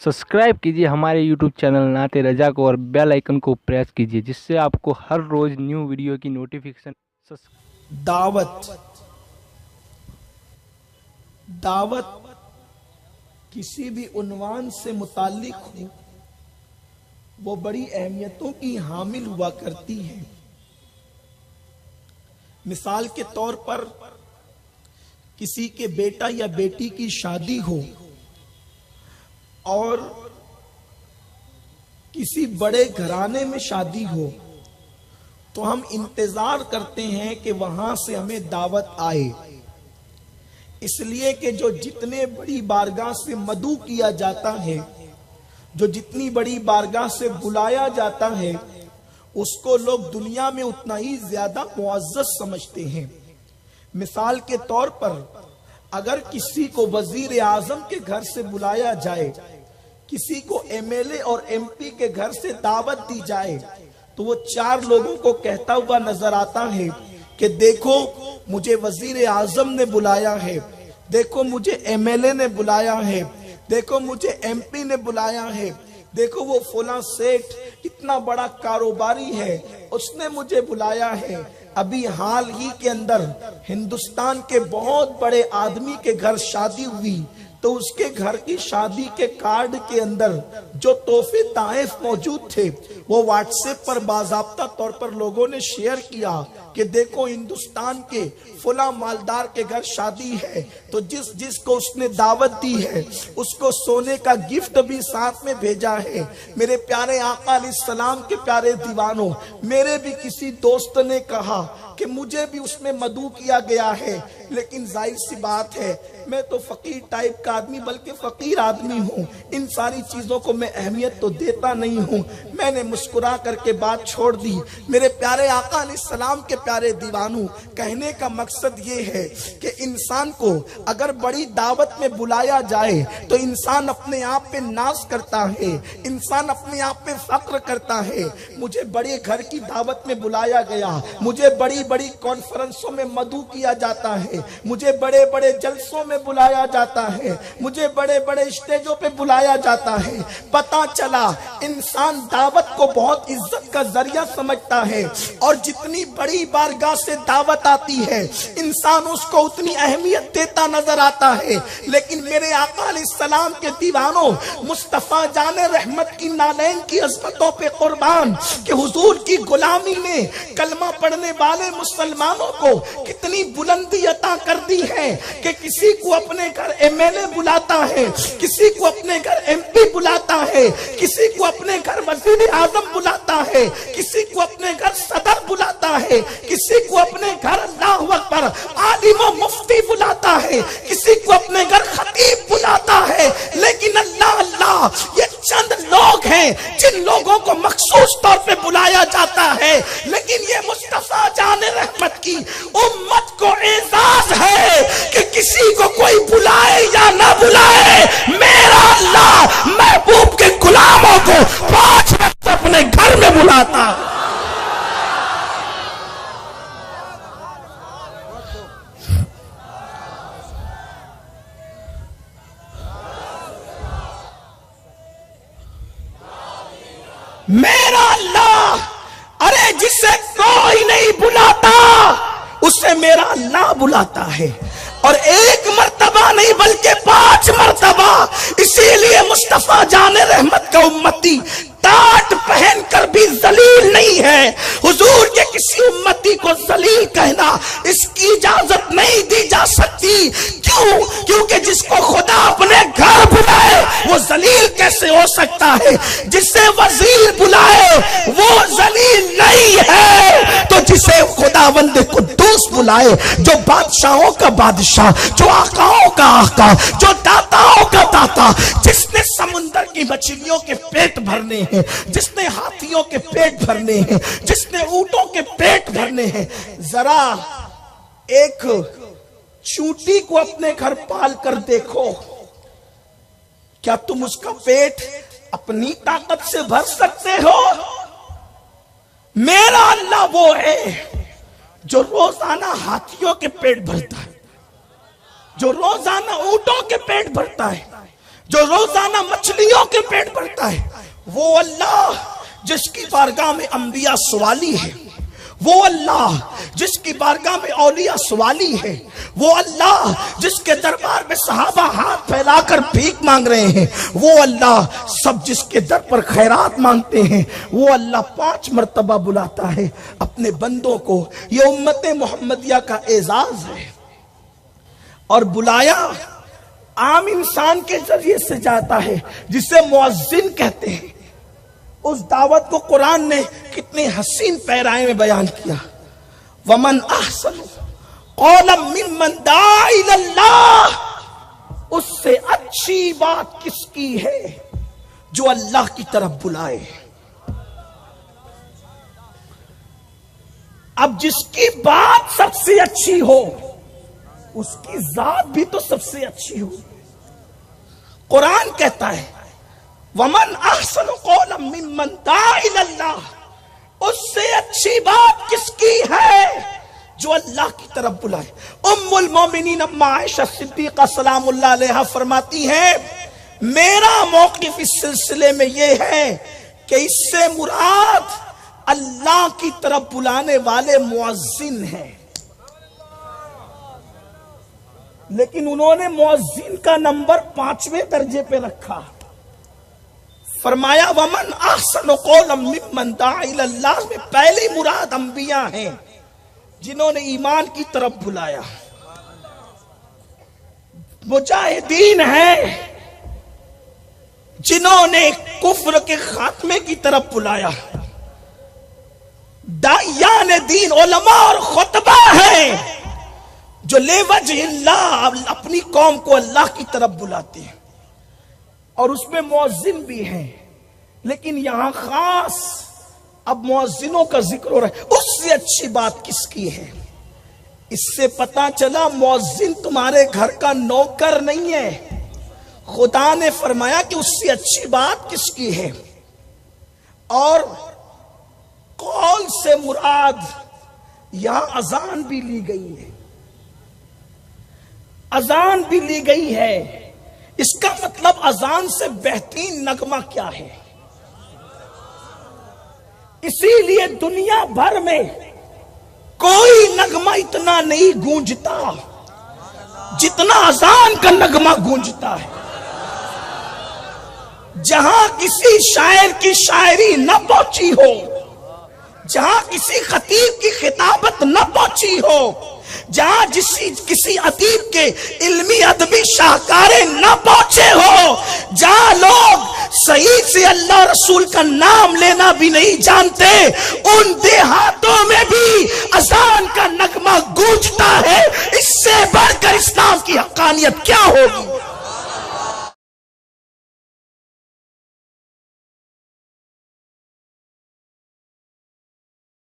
Subscribe कीजिए हमारे YouTube channel नाते रजा को और बेल आइकन को प्रेस कीजिए जिससे आपको हर रोज न्यू वीडियो की नोटिफिकेशन। दावत किसी भी उन्वान से मुताल्लिक हो, वो बड़ी अहमियतों की हामिल हुआ करती है। मिसाल के तौर पर किसी के बेटा या बेटी की शादी हो और किसी बड़े घराने में शादी हो, तो हम इंतजार करते हैं कि वहां से हमें दावत आए, इसलिए कि जो जितने बड़ी बारगाह से मदू किया जाता है, जो जितनी बड़ी बारगाह से बुलाया जाता है, उसको लोग दुनिया में उतना ही ज्यादा मुअज़्ज़ज़ समझते हैं। मिसाल के तौर पर अगर किसी को वजीर आजम के घर से बुलाया जाए, किसी को एमएलए और एमपी के घर से दावत दी जाए, तो वो चार लोगों को कहता हुआ नजर आता है कि देखो मुझे वजीर आजम ने बुलाया है, देखो मुझे एमएलए ने बुलाया है, देखो मुझे एमपी ने बुलाया है, देखो वो फला सेठ इतना बड़ा कारोबारी है उसने मुझे बुलाया है। अभी हाल ही के अंदर हिंदुस्तान के बहुत बड़े आदमी के घर शादी हुई, तो उसके घर की शादी के कार्ड के अंदर जो तोहफे ताइफ मौजूद थे वो व्हाट्सएप पर बाज़ाब्ता तौर पर लोगों ने शेयर किया कि देखो हिंदुस्तान के फला मालदार के घर शादी है, तो जिसको उसने दावत दी है उसको सोने का गिफ्ट भी साथ में भेजा है। मेरे प्यारे आका अलैहिस्सलाम के प्यारे दीवानों, मेरे भी किसी दोस्त ने कहा कि मुझे भी उसमें मदू किया गया है, लेकिन जाहिर सी बात है मैं तो फकीर टाइप का आदमी, बल्कि फकीर आदमी हूँ, इन सारी चीजों को मैं अहमियत तो देता नहीं हूँ। मैंने मुस्कुरा करके बात छोड़ दी। मेरे प्यारे आका अलैहिस्सलाम के प्यारे दीवानों, कहने का मकसद ये है कि इंसान को अगर बड़ी दावत में बुलाया जाए तो इंसान अपने आप पे नाज करता है, इंसान अपने आप पे फक्र करता है। मुझे बड़े घर की दावत में बुलाया गया, मुझे बड़ी बड़ी कॉन्फ्रेंसों में मदू किया जाता है, मुझे बड़े बड़े जलसों में बुलाया जाता है, मुझे बड़े बड़े स्टेजों पे बुलाया जाता है। पता चला इंसान दावत को बहुत इज्जत का जरिया समझता है, और जितनी बड़ी बारगाह से दावत आती है इंसान उसको उतनी अहमियत देता नजर आता है। लेकिन मेरे आका अलैहिस्सलाम के दीवानों, मुस्तफा जाने रहमत की नालैन की अज़मतों पे कुर्बान कि हुजूर की गुलामी ने कलमा पढ़ने वाले मुसलमानों को कितनी बुलंदी अता कर दी है कि किसी को अपने घर एमएलए बुलाता है, किसी को अपने घर एमपी बुलाता है, किसी को अपने घर वजीर आजम बुलाता है, किसी को अपने घर सदर बुलाता है, किसी को अपने घर अल्लाहु अकबर आलिम व मुफ्ती बुलाता है, किसी को अपने घर खतीब बुलाता है। लेकिन अल्लाह अल्लाह, ये चंद लोग हैं जिन लोगों को मखसूस तौर पे बुलाया जाता है। लेकिन ये मुस्तफा जाने रहमत की उम्मत को एजाज है कि किसी को कोई बुलाए या ना बुलाए, मेरा अल्लाह महबूब के गुलामों को 5 वक्त अपने घर में बुलाता। मेरा अल्लाह, अरे जिसे कोई नहीं बुलाता उसे मेरा अल्लाह बुलाता है, और एक मर्तबा नहीं बल्कि 5 मर्तबा। इसीलिए मुस्तफा जाने रहमत का उम्मती टाट पहनकर भी जलील नहीं है। हुजूर के किसी उम्मती को जलील कहना इसकी इजाजत नहीं दी जा सकती। क्यों? क्योंकि जिसको खुदा अपने घर बुलाए वो जलील कैसे हो सकता है? जिसे वजीर बुलाए वो जलील नहीं है, तो जिसे खुदावंद कुद्दूस बुलाए, जो बादशाहों का बादशाह, जो आकाओं का आका, जो दाताओं का दाता, जिसने समुंदर की मछलियों के पेट भरने हैं, जिसने हाथियों के पेट भरने हैं, जिसने ऊंटों के पेट भरने हैं। जरा एक चूंटी को अपने घर पाल कर देखो, क्या तुम उसका पेट अपनी ताकत से भर सकते हो? मेरा अल्लाह वो है जो रोजाना हाथियों के पेट भरता है, जो रोजाना ऊंटों के पेट भरता है। جو روزانہ مچھلیوں کے پیٹ بھرتا ہے، وہ اللہ جس کی بارگاہ میں انبیاء سوالی ہے، وہ اللہ جس کی بارگاہ میں اولیاء سوالی ہے، وہ اللہ جس کے دربار میں صحابہ ہاتھ پھیلا کر بھیک مانگ رہے ہیں، وہ اللہ سب جس کے در پر خیرات مانگتے ہیں، وہ اللہ 5 مرتبہ بلاتا ہے اپنے بندوں کو۔ یہ امت محمدیہ کا اعزاز ہے۔ اور بلایا عام انسان کے ذریعے سے جاتا ہے جسے مؤذن کہتے ہیں۔ اس دعوت کو قرآن نے کتنے حسین پیرائے میں بیان کیا۔ وَمَنْ أَحْسَنُ قَوْلًا مِّمَّنْ دَعَا إِلَى اللَّهِ، اس سے اچھی بات کس کی ہے جو اللہ کی طرف بلائے۔ اب جس کی بات سب سے اچھی ہو اس کی ذات بھی تو سب سے اچھی ہو۔ قرآن کہتا ہے وَمَنْ أَحْسَنُ قَوْلًا مِّمَّنْ دَعَا إِلَى اللَّهِ، اس سے اچھی بات کس کی ہے جو اللہ کی طرف بلائے۔ ام المومنین اما عائشہ صدیقہ سلام اللہ علیہا فرماتی ہیں میرا موقف اس سلسلے میں یہ ہے کہ اس سے مراد اللہ کی طرف بلانے والے مؤذن ہیں، لیکن انہوں نے مؤذن کا نمبر 5ویں درجے پہ رکھا۔ فرمایا وَمَنْ أَحْسَنُ قَوْلًا مِّمَّنْ دَعَا إِلَى اللَّهِ میں پہلی مراد انبیاء ہیں جنہوں نے ایمان کی طرف بلایا، مجاہدین ہیں جنہوں نے کفر کے خاتمے کی طرف بلایا، داعیان دین علماء اور خطبہ ہیں جو لے وجہ اللہ اپنی قوم کو اللہ کی طرف بلاتے ہیں، اور اس میں مؤذن بھی ہیں۔ لیکن یہاں خاص اب مؤذنوں کا ذکر ہو رہا ہے، اس سے اچھی بات کس کی ہے؟ اس سے پتا چلا مؤذن تمہارے گھر کا نوکر نہیں ہے۔ خدا نے فرمایا کہ اس سے اچھی بات کس کی ہے۔ اور قول سے مراد یہاں اذان بھی لی گئی ہے، اذان بھی لی گئی ہے۔ اس کا مطلب اذان سے بہترین نغمہ کیا ہے؟ اسی لیے دنیا بھر میں کوئی نغمہ اتنا نہیں گونجتا جتنا اذان کا نغمہ گونجتا ہے۔ جہاں کسی شاعر کی شاعری نہ پہنچی ہو، جہاں کسی خطیب کی خطابت نہ پہنچی ہو، جہاں کسی ادیب کے علمی ادبی شاہکارے نہ پہنچے ہو، جہاں لوگ صحیح سے اللہ رسول کا نام لینا بھی نہیں جانتے، ان دیہاتوں میں بھی اذان کا نغمہ گونجتا ہے۔ اس سے بڑھ کر اسلام کی حقانیت کیا ہوگی؟